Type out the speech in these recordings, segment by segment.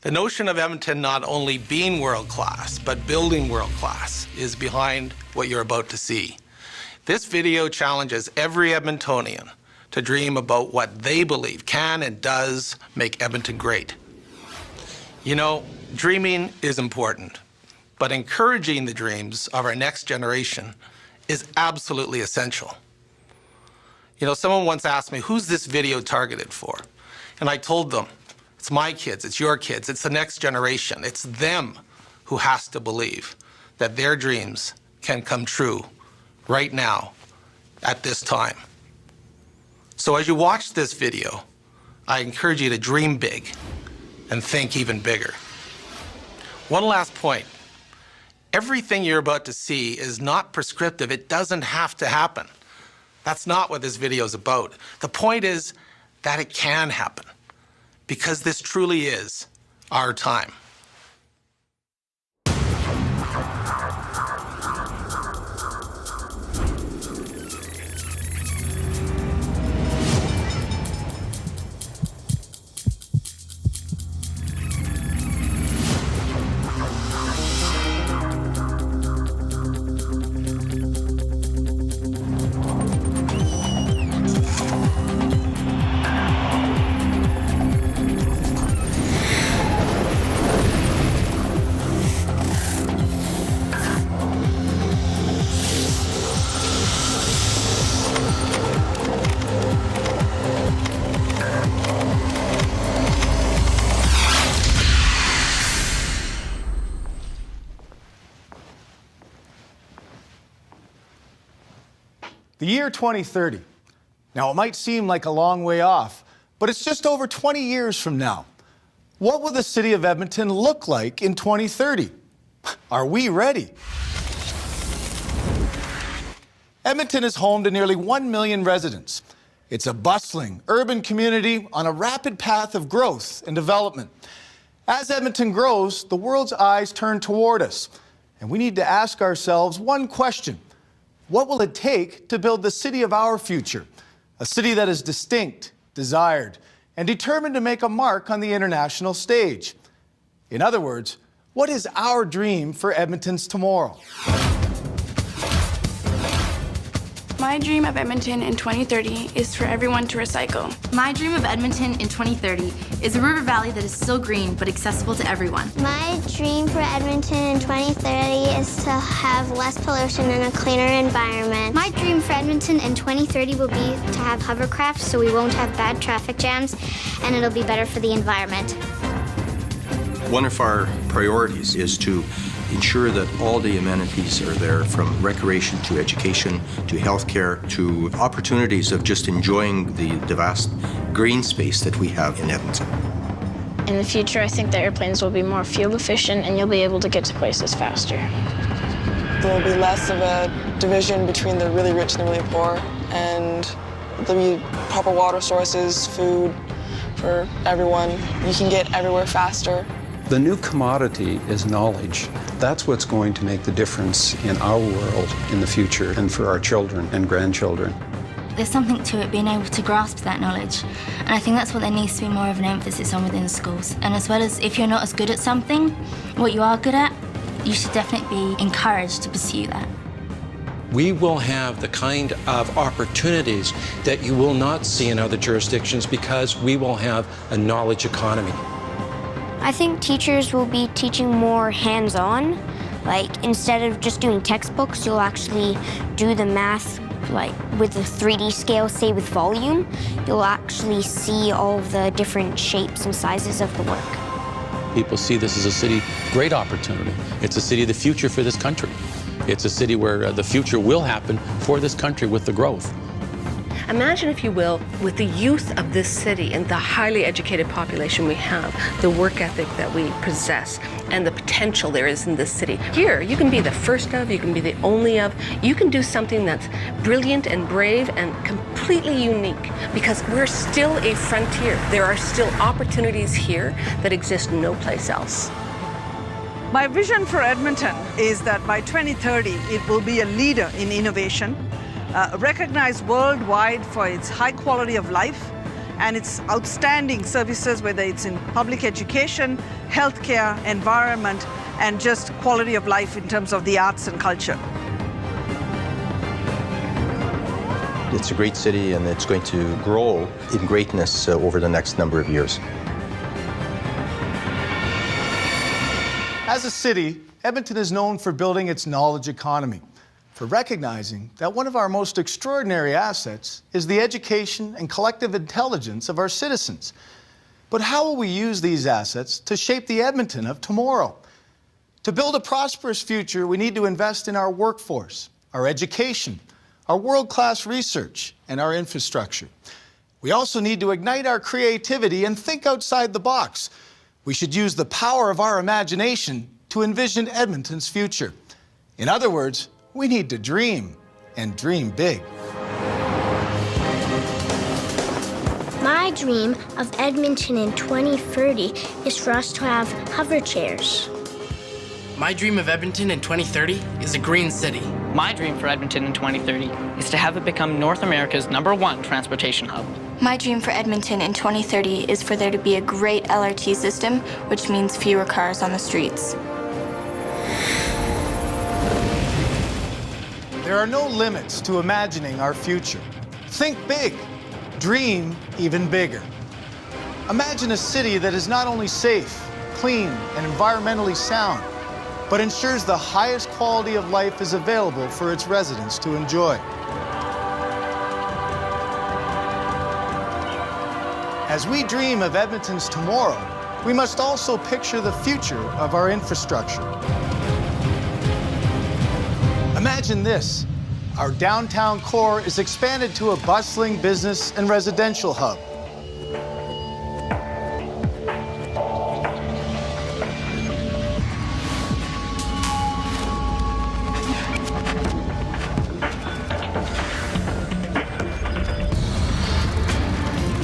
The notion of Edmonton not only being world-class, but building world-class is behind what you're about to see. This video challenges every Edmontonian to dream about what they believe can and does make Edmonton great. You know, dreaming is important, but encouraging the dreams of our next generation is absolutely essential. You know, someone once asked me, who's this video targeted for? And I told them, it's my kids, it's your kids, it's the next generation. It's them who has to believe that their dreams can come true right now, at this time. So as you watch this video, I encourage you to dream big and think even bigger. One last point. Everything you're about to see is not prescriptive. It doesn't have to happen. That's not what this video is about. The point is that it can happen, because this truly is our time. The year 2030. Now, it might seem like a long way off, but it's just over 20 years from now. What will the city of Edmonton look like in 2030? Are we ready? Edmonton is home to nearly 1 million residents. It's a bustling urban community on a rapid path of growth and development. As Edmonton grows, the world's eyes turn toward us, and we need to ask ourselves one question. What will it take to build the city of our future? A city that is distinct, desired, and determined to make a mark on the international stage. In other words, what is our dream for Edmonton's tomorrow? My dream of Edmonton in 2030 is for everyone to recycle. My dream of Edmonton in 2030 is a river valley that is still green but accessible to everyone. My dream for Edmonton in 2030 is to have less pollution and a cleaner environment. My dream for Edmonton in 2030 will be to have hovercrafts so we won't have bad traffic jams and it'll be better for the environment. One of our priorities is to ensure that all the amenities are there, from recreation to education to healthcare to opportunities of just enjoying the vast green space that we have in Edmonton. In the future, I think the airplanes will be more fuel efficient and you'll be able to get to places faster. There will be less of a division between the really rich and the really poor, and there'll be proper water sources, food for everyone. You can get everywhere faster. The new commodity is knowledge. That's what's going to make the difference in our world in the future and for our children and grandchildren. There's something to it being able to grasp that knowledge. And I think that's what there needs to be more of an emphasis on within schools. And as well as if you're not as good at something, what you are good at, you should definitely be encouraged to pursue that. We will have the kind of opportunities that you will not see in other jurisdictions because we will have a knowledge economy. I think teachers will be teaching more hands-on. Like, instead of just doing textbooks, you'll actually do the math, like, with the 3D scale, say with volume. You'll actually see all the different shapes and sizes of the work. People see this as a city, great opportunity. It's a city of the future for this country. It's a city where the future will happen for this country with the growth. Imagine, if you will, with the youth of this city and the highly educated population we have, the work ethic that we possess, and the potential there is in this city. Here, you can be the first of, you can be the only of, you can do something that's brilliant and brave and completely unique, because we're still a frontier. There are still opportunities here that exist no place else. My vision for Edmonton is that by 2030, it will be a leader in innovation, recognized worldwide for its high quality of life, and its outstanding services, whether it's in public education, healthcare, environment, and just quality of life in terms of the arts and culture. It's a great city, and it's going to grow in greatness over the next number of years. As a city, Edmonton is known for building its knowledge economy, for recognizing that one of our most extraordinary assets is the education and collective intelligence of our citizens. But how will we use these assets to shape the Edmonton of tomorrow? To build a prosperous future, we need to invest in our workforce, our education, our world-class research, and our infrastructure. We also need to ignite our creativity and think outside the box. We should use the power of our imagination to envision Edmonton's future. In other words, we need to dream, and dream big. My dream of Edmonton in 2030 is for us to have hover chairs. My dream of Edmonton in 2030 is a green city. My dream for Edmonton in 2030 is to have it become North America's #1 transportation hub. My dream for Edmonton in 2030 is for there to be a great LRT system, which means fewer cars on the streets. There are no limits to imagining our future. Think big, dream even bigger. Imagine a city that is not only safe, clean, and environmentally sound, but ensures the highest quality of life is available for its residents to enjoy. As we dream of Edmonton's tomorrow, we must also picture the future of our infrastructure. Imagine this. Our downtown core is expanded to a bustling business and residential hub.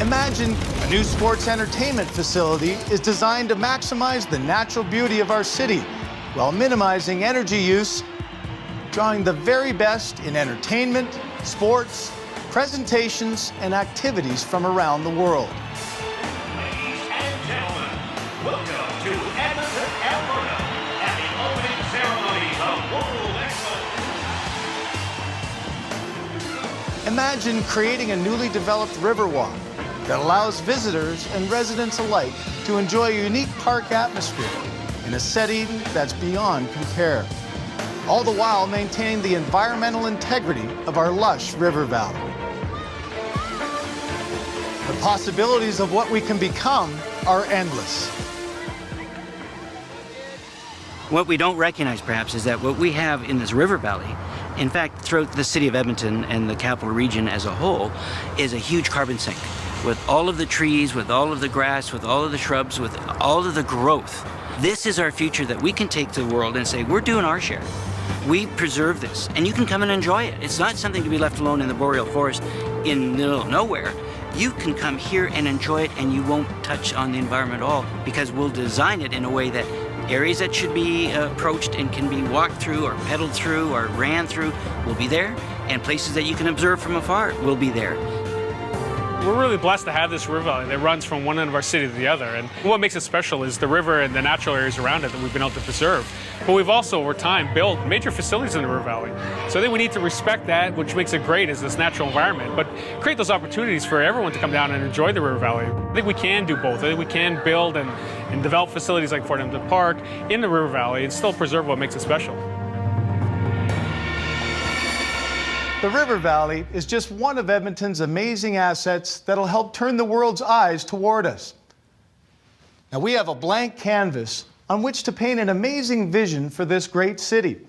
Imagine a new sports entertainment facility is designed to maximize the natural beauty of our city while minimizing energy use, drawing the very best in entertainment, sports, presentations, and activities from around the world. Ladies and gentlemen, welcome to Edmonton, Alberta, and the opening ceremony of World Excellence. Imagine creating a newly developed riverwalk that allows visitors and residents alike to enjoy a unique park atmosphere in a setting that's beyond compare, all the while maintaining the environmental integrity of our lush river valley. The possibilities of what we can become are endless. What we don't recognize, perhaps, is that what we have in this river valley, in fact, throughout the city of Edmonton and the capital region as a whole, is a huge carbon sink. With all of the trees, with all of the grass, with all of the shrubs, with all of the growth. This is our future that we can take to the world and say, we're doing our share. We preserve this, and you can come and enjoy it. It's not something to be left alone in the boreal forest in the middle of nowhere. You can come here and enjoy it, and you won't touch on the environment at all, because we'll design it in a way that areas that should be approached and can be walked through or pedaled through or ran through will be there, and places that you can observe from afar will be there. We're really blessed to have this river valley that runs from one end of our city to the other. And what makes it special is the river and the natural areas around it that we've been able to preserve. But we've also, over time, built major facilities in the river valley. So I think we need to respect that, which makes it great, is this natural environment, but create those opportunities for everyone to come down and enjoy the river valley. I think we can do both. I think we can build and develop facilities like Fort Edmonton Park in the river valley and still preserve what makes it special. The river valley is just one of Edmonton's amazing assets that'll help turn the world's eyes toward us. Now, we have a blank canvas on which to paint an amazing vision for this great city.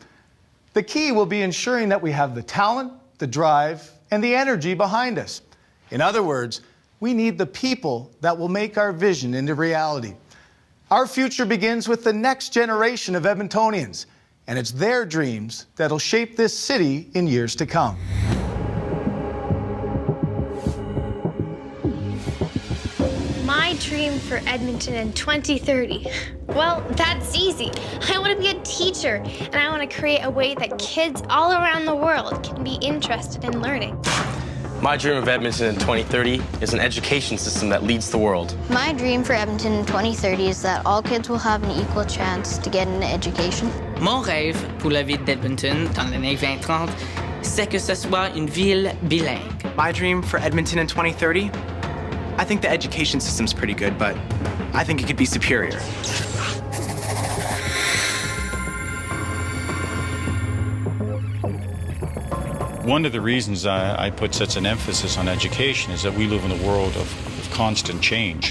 The key will be ensuring that we have the talent, the drive, and the energy behind us. In other words, we need the people that will make our vision into reality. Our future begins with the next generation of Edmontonians, and it's their dreams that'll shape this city in years to come. My dream for Edmonton in 2030. Well, that's easy. I want to be a teacher, and I want to create a way that kids all around the world can be interested in learning. My dream of Edmonton in 2030 is an education system that leads the world. My dream for Edmonton in 2030 is that all kids will have an equal chance to get an education. Mon rêve pour la ville d'Edmonton dans l'année 2030, c'est que ce soit une ville bilingue. My dream for Edmonton in 2030? I think the education system's pretty good, but I think it could be superior. One of the reasons I put such an emphasis on education is that we live in a world of constant change,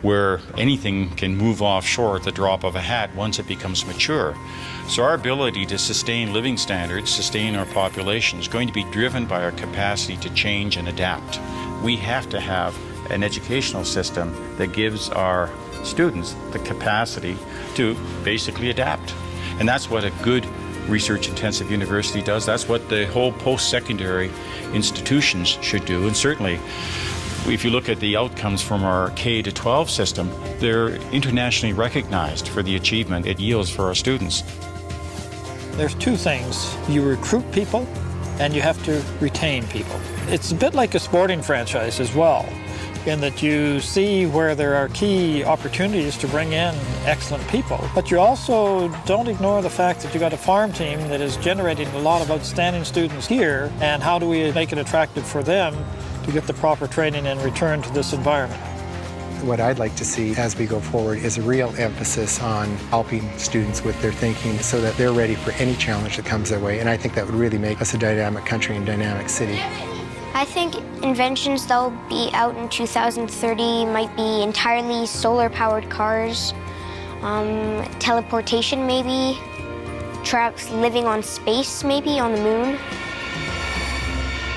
where anything can move offshore at the drop of a hat once it becomes mature. So our ability to sustain living standards, sustain our population, is going to be driven by our capacity to change and adapt. We have to have an educational system that gives our students the capacity to basically adapt. And that's what a good research-intensive university does. That's what the whole post-secondary institutions should do. And certainly, if you look at the outcomes from our K-12 system, they're internationally recognized for the achievement it yields for our students. There's two things. You recruit people, and you have to retain people. It's a bit like a sporting franchise as well, in that you see where there are key opportunities to bring in excellent people. But you also don't ignore the fact that you got a farm team that is generating a lot of outstanding students here, and how do we make it attractive for them to get the proper training and return to this environment? What I'd like to see as we go forward is a real emphasis on helping students with their thinking so that they're ready for any challenge that comes their way. And I think that would really make us a dynamic country and dynamic city. I think inventions that will be out in 2030 might be entirely solar-powered cars, teleportation maybe, living on space maybe, on the moon.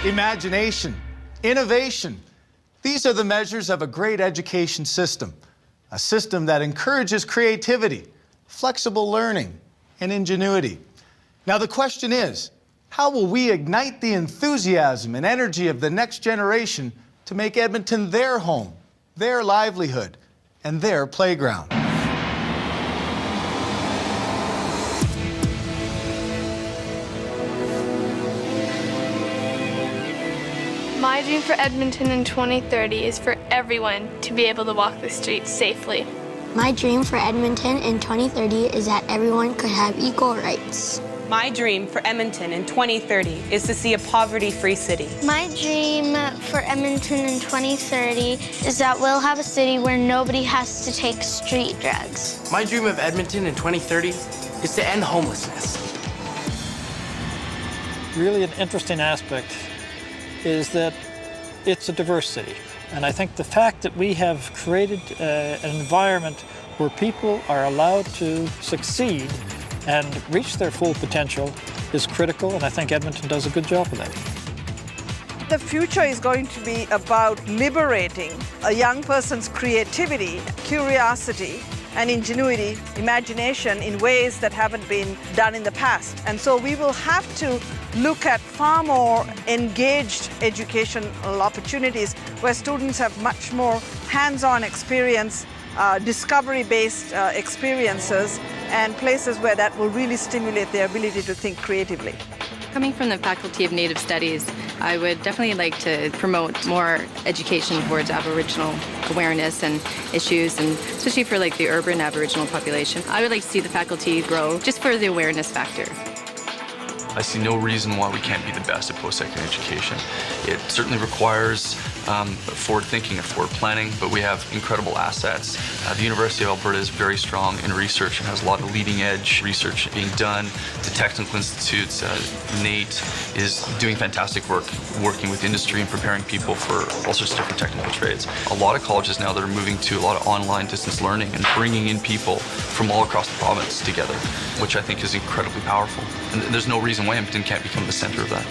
Imagination, innovation. These are the measures of a great education system, a system that encourages creativity, flexible learning, and ingenuity. Now the question is, how will we ignite the enthusiasm and energy of the next generation to make Edmonton their home, their livelihood, and their playground? My dream for Edmonton in 2030 is for everyone to be able to walk the streets safely. My dream for Edmonton in 2030 is that everyone could have equal rights. My dream for Edmonton in 2030 is to see a poverty-free city. My dream for Edmonton in 2030 is that we'll have a city where nobody has to take street drugs. My dream of Edmonton in 2030 is to end homelessness. Really an interesting aspect is that it's a diverse city. And I think the fact that we have created an environment where people are allowed to succeed and reach their full potential is critical, and I think Edmonton does a good job of that. The future is going to be about liberating a young person's creativity, curiosity, and ingenuity, imagination in ways that haven't been done in the past. And so we will have to look at far more engaged educational opportunities where students have much more hands-on experience, discovery-based experiences, and places where that will really stimulate their ability to think creatively. Coming from the Faculty of Native Studies, I would definitely like to promote more education towards Aboriginal awareness and issues, and especially for like the urban Aboriginal population. I would like to see the faculty grow just for the awareness factor. I see no reason why we can't be the best at post-secondary education. It certainly requires forward thinking and forward planning, but we have incredible assets. The University of Alberta is very strong in research and has a lot of leading edge research being done. The technical institutes, NATE is doing fantastic work working with industry and preparing people for all sorts of different technical trades. A lot of colleges now that are moving to a lot of online distance learning and bringing in people from all across the province together, which I think is incredibly powerful. And there's no reason why Edmonton can't become the center of that.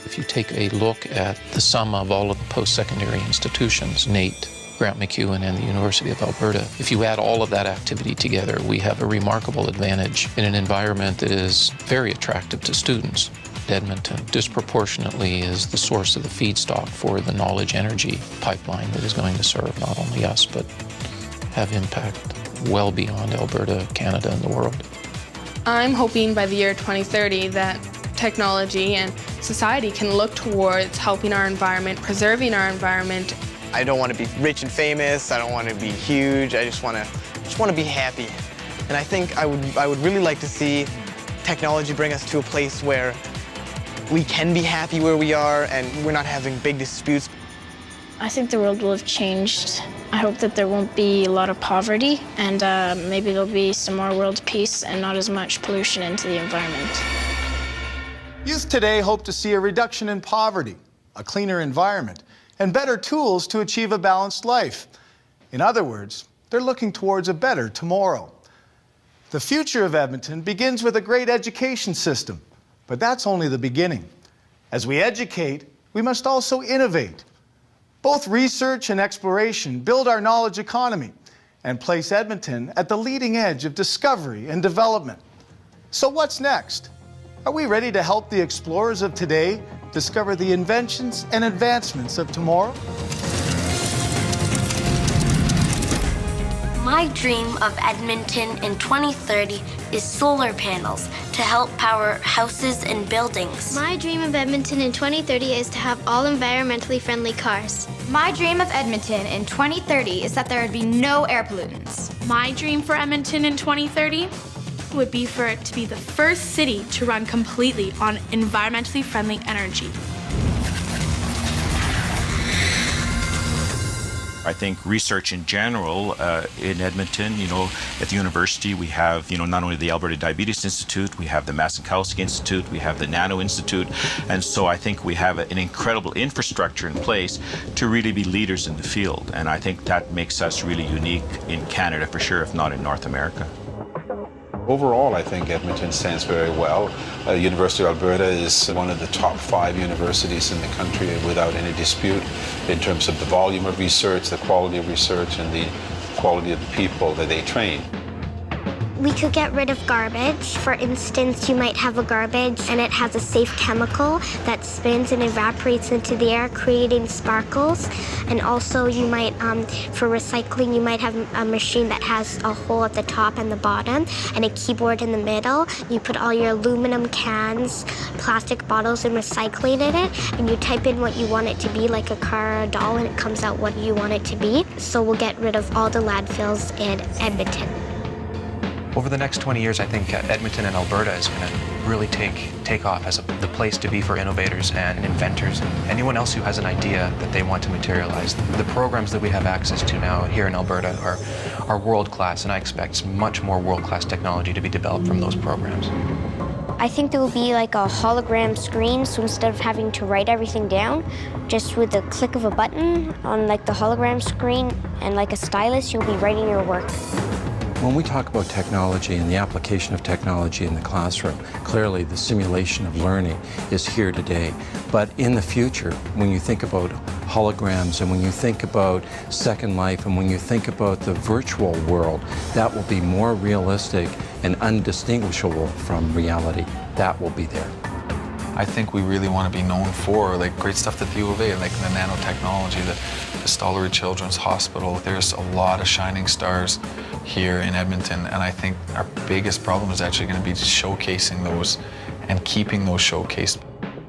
If you take a look at the sum of all of the post-secondary institutions, NATE, Grant MacEwan, and the University of Alberta, if you add all of that activity together, we have a remarkable advantage in an environment that is very attractive to students. Edmonton disproportionately is the source of the feedstock for the knowledge energy pipeline that is going to serve not only us, but have impact well beyond Alberta, Canada, and the world. I'm hoping by the year 2030 that technology and society can look towards helping our environment, preserving our environment. I don't want to be rich and famous. I don't want to be huge. I just want to be happy. And I think I would really like to see technology bring us to a place where we can be happy where we are and we're not having big disputes. I think the world will have changed. I hope that there won't be a lot of poverty and maybe there'll be some more world peace and not as much pollution into the environment. Youth today hope to see a reduction in poverty, a cleaner environment, and better tools to achieve a balanced life. In other words, they're looking towards a better tomorrow. The future of Edmonton begins with a great education system, but that's only the beginning. As we educate, we must also innovate. Both research and exploration build our knowledge economy and place Edmonton at the leading edge of discovery and development. So what's next? Are we ready to help the explorers of today discover the inventions and advancements of tomorrow? My dream of Edmonton in 2030 is solar panels to help power houses and buildings. My dream of Edmonton in 2030 is to have all environmentally friendly cars. My dream of Edmonton in 2030 is that there would be no air pollutants. My dream for Edmonton in 2030 would be for it to be the first city to run completely on environmentally friendly energy. I think research in general in Edmonton, at the university we have, not only the Alberta Diabetes Institute, we have the Masankowski Institute, we have the Nano Institute, and so I think we have an incredible infrastructure in place to really be leaders in the field, and I think that makes us really unique in Canada for sure, if not in North America. Overall, I think Edmonton stands very well. University of Alberta is one of the top 5 universities in the country without any dispute in terms of the volume of research, the quality of research, and the quality of the people that they train. We could get rid of garbage. For instance, you might have a garbage and it has a safe chemical that spins and evaporates into the air, creating sparkles. And also you might, for recycling, you might have a machine that has a hole at the top and the bottom and a keyboard in the middle. You put all your aluminum cans, plastic bottles, and recycling in it, and you type in what you want it to be, like a car or a doll, and it comes out what you want it to be. So we'll get rid of all the landfills in Edmonton. Over the next 20 years, I think Edmonton and Alberta is going to really take off as the place to be for innovators and inventors and anyone else who has an idea that they want to materialize. The programs that we have access to now here in Alberta are world-class, and I expect much more world-class technology to be developed from those programs. I think there will be like a hologram screen, so instead of having to write everything down, just with the click of a button on like the hologram screen and like a stylus, you'll be writing your work. When we talk about technology and the application of technology in the classroom, clearly the simulation of learning is here today. But in the future, when you think about holograms and when you think about Second Life and when you think about the virtual world, that will be more realistic and undistinguishable from reality. That will be there. I think we really want to be known for great stuff at the U of A, like the nanotechnology, the Stollery Children's Hospital. There's a lot of shining stars here in Edmonton, and I think our biggest problem is actually going to be showcasing those and keeping those showcased.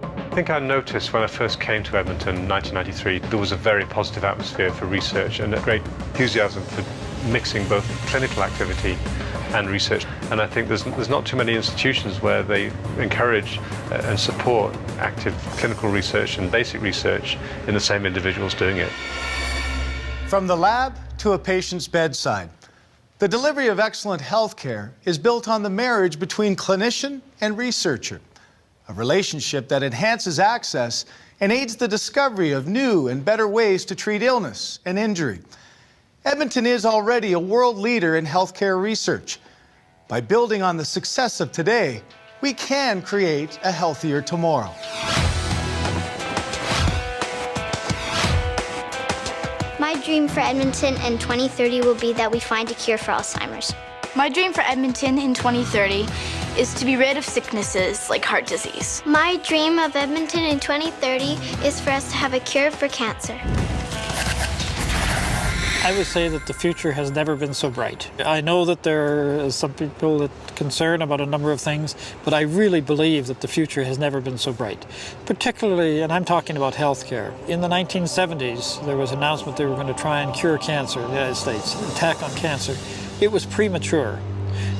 I think I noticed when I first came to Edmonton in 1993, there was a very positive atmosphere for research and a great enthusiasm for mixing both clinical activity and research. And I think there's not too many institutions where they encourage and support active clinical research and basic research in the same individuals doing it. From the lab to a patient's bedside, the delivery of excellent health care is built on the marriage between clinician and researcher, a relationship that enhances access and aids the discovery of new and better ways to treat illness and injury. Edmonton is already a world leader in healthcare research. By building on the success of today, we can create a healthier tomorrow. My dream for Edmonton in 2030 will be that we find a cure for Alzheimer's. My dream for Edmonton in 2030 is to be rid of sicknesses like heart disease. My dream of Edmonton in 2030 is for us to have a cure for cancer. I would say that the future has never been so bright. I know that there are some people that are concerned about a number of things, but I really believe that the future has never been so bright. Particularly, and I'm talking about healthcare. In the 1970s, there was an announcement they were going to try and cure cancer in the United States, an attack on cancer. It was premature.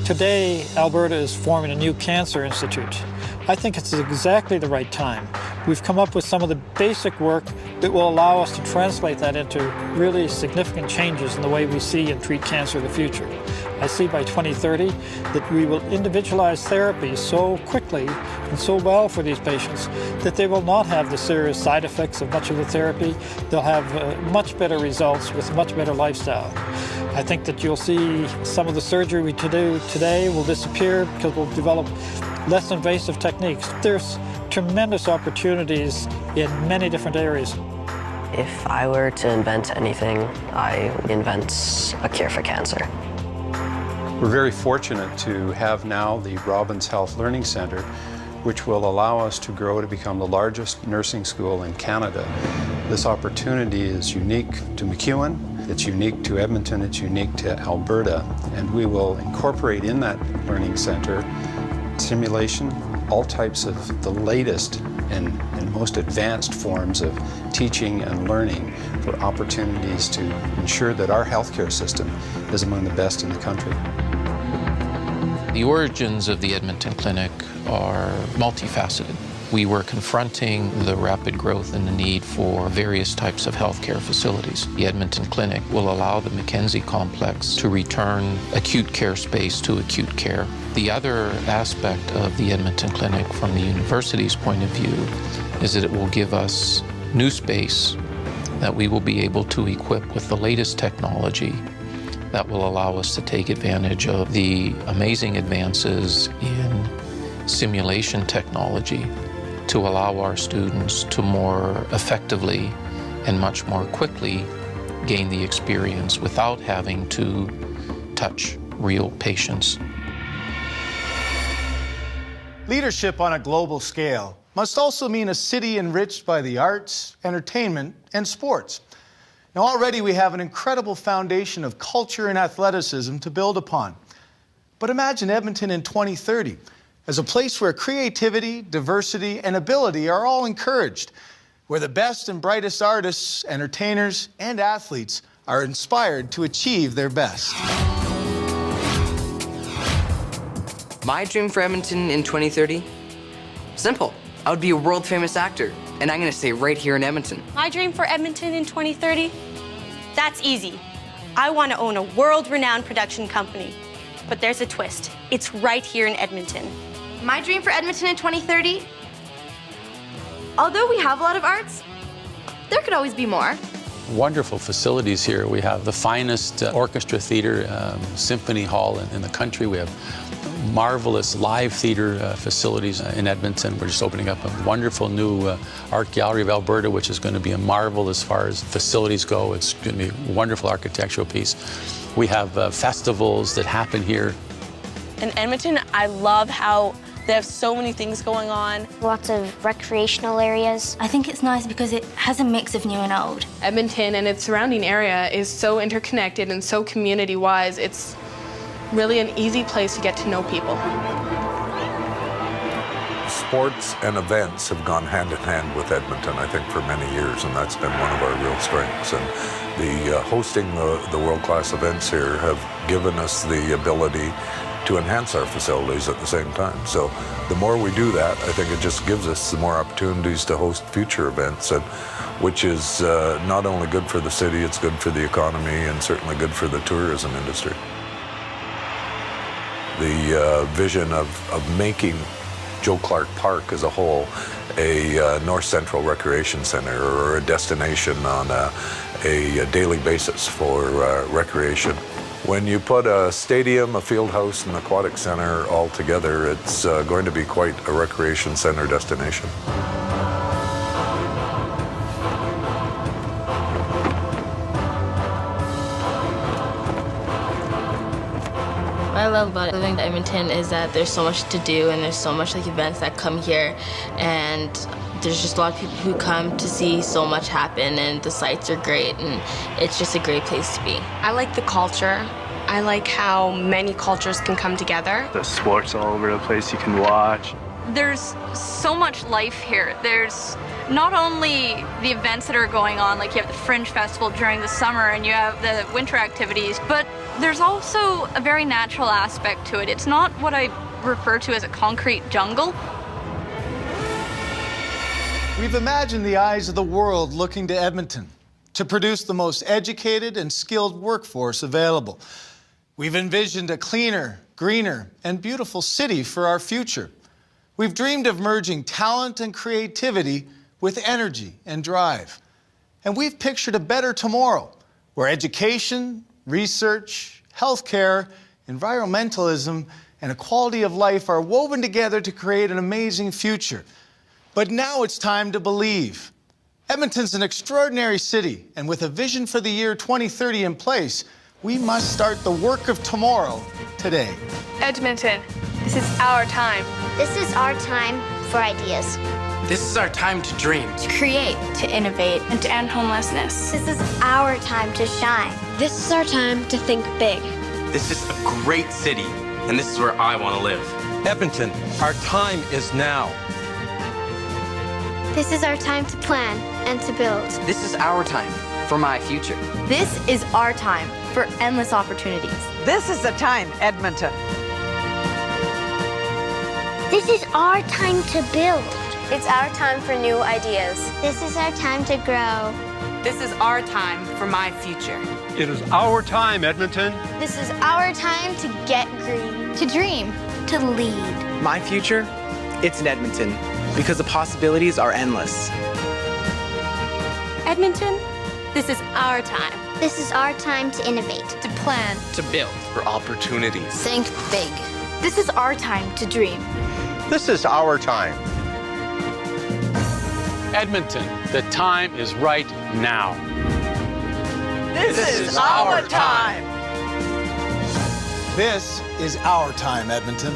Today, Alberta is forming a new cancer institute. I think it's exactly the right time. We've come up with some of the basic work that will allow us to translate that into really significant changes in the way we see and treat cancer in the future. I see by 2030 that we will individualize therapy so quickly and so well for these patients that they will not have the serious side effects of much of the therapy. They'll have much better results with a much better lifestyle. I think that you'll see some of the surgery we do today will disappear because we'll develop less invasive techniques. There's tremendous opportunities in many different areas. If I were to invent anything, I would invent a cure for cancer. We're very fortunate to have now the Robbins Health Learning Centre, which will allow us to grow to become the largest nursing school in Canada. This opportunity is unique to MacEwan, it's unique to Edmonton, it's unique to Alberta, and we will incorporate in that learning centre simulation, all types of the latest and most advanced forms of teaching and learning for opportunities to ensure that our healthcare system is among the best in the country. The origins of the Edmonton Clinic are multifaceted. We were confronting the rapid growth and the need for various types of healthcare facilities. The Edmonton Clinic will allow the Mackenzie complex to return acute care space to acute care. The other aspect of the Edmonton Clinic from the university's point of view is that it will give us new space that we will be able to equip with the latest technology that will allow us to take advantage of the amazing advances in simulation technology to allow our students to more effectively and much more quickly gain the experience without having to touch real patients. Leadership on a global scale must also mean a city enriched by the arts, entertainment, and sports. Now, already we have an incredible foundation of culture and athleticism to build upon. But imagine Edmonton in 2030 as a place where creativity, diversity, and ability are all encouraged, where the best and brightest artists, entertainers, and athletes are inspired to achieve their best. My dream for Edmonton in 2030? Simple. I would be a world-famous actor, and I'm gonna stay right here in Edmonton. My dream for Edmonton in 2030? That's easy. I want to own a world-renowned production company. But there's a twist. It's right here in Edmonton. My dream for Edmonton in 2030? Although we have a lot of arts, there could always be more. Wonderful facilities here. We have the finest orchestra theater, symphony hall in the country. We have marvelous live theater facilities in Edmonton. We're just opening up a wonderful new Art Gallery of Alberta, which is going to be a marvel as far as facilities go. It's going to be a wonderful architectural piece. We have festivals that happen here. In Edmonton, I love how they have so many things going on. Lots of recreational areas. I think it's nice because it has a mix of new and old. Edmonton and its surrounding area is so interconnected and so community-wise. It's really an easy place to get to know people. Sports and events have gone hand in hand with Edmonton, I think, for many years, and that's been one of our real strengths. And the hosting the world-class events here have given us the ability to enhance our facilities at the same time. So the more we do that, I think it just gives us the more opportunities to host future events, and which is not only good for the city, it's good for the economy and certainly good for the tourism industry. The vision of making Joe Clark Park as a whole a North Central recreation center or a destination on a daily basis for recreation. When you put a stadium, a field house, and an aquatic center all together, it's going to be quite a recreation center destination. What I love about living in Edmonton is that there's so much to do and there's so much events that come here, and there's just a lot of people who come to see so much happen, and the sights are great, and it's just a great place to be. I like the culture. I like how many cultures can come together. There's sports all over the place you can watch. There's so much life here. There's not only the events that are going on, like you have the Fringe Festival during the summer and you have the winter activities, but there's also a very natural aspect to it. It's not what I refer to as a concrete jungle. We've imagined the eyes of the world looking to Edmonton to produce the most educated and skilled workforce available. We've envisioned a cleaner, greener, and beautiful city for our future. We've dreamed of merging talent and creativity with energy and drive. And we've pictured a better tomorrow where education, research, healthcare, environmentalism, and a quality of life are woven together to create an amazing future. But now it's time to believe. Edmonton's an extraordinary city, and with a vision for the year 2030 in place, we must start the work of tomorrow today. Edmonton, this is our time. This is our time for ideas. This is our time to dream. To create, to innovate, and to end homelessness. This is our time to shine. This is our time to think big. This is a great city, and this is where I want to live. Edmonton, our time is now. This is our time to plan and to build. This is our time for my future. This is our time for endless opportunities. This is the time, Edmonton. This is our time to build. It's our time for new ideas. This is our time to grow. This is our time for my future. It is our time, Edmonton. This is our time to get green. To dream. To lead. My future, it's in Edmonton, because the possibilities are endless. Edmonton, this is our time. This is our time to innovate. To plan. To build. For opportunities. Think big. This is our time to dream. This is our time. Edmonton, the time is right now. This is our time. This is our time, Edmonton.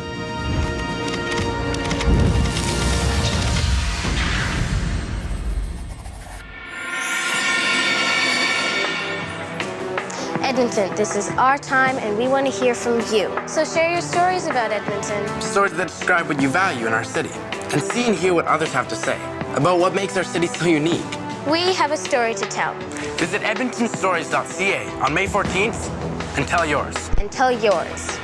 Edmonton, this is our time, and we want to hear from you. So share your stories about Edmonton. Stories that describe what you value in our city, and see and hear what others have to say about what makes our city so unique. We have a story to tell. Visit edmontonstories.ca on May 14th and tell yours. And tell yours.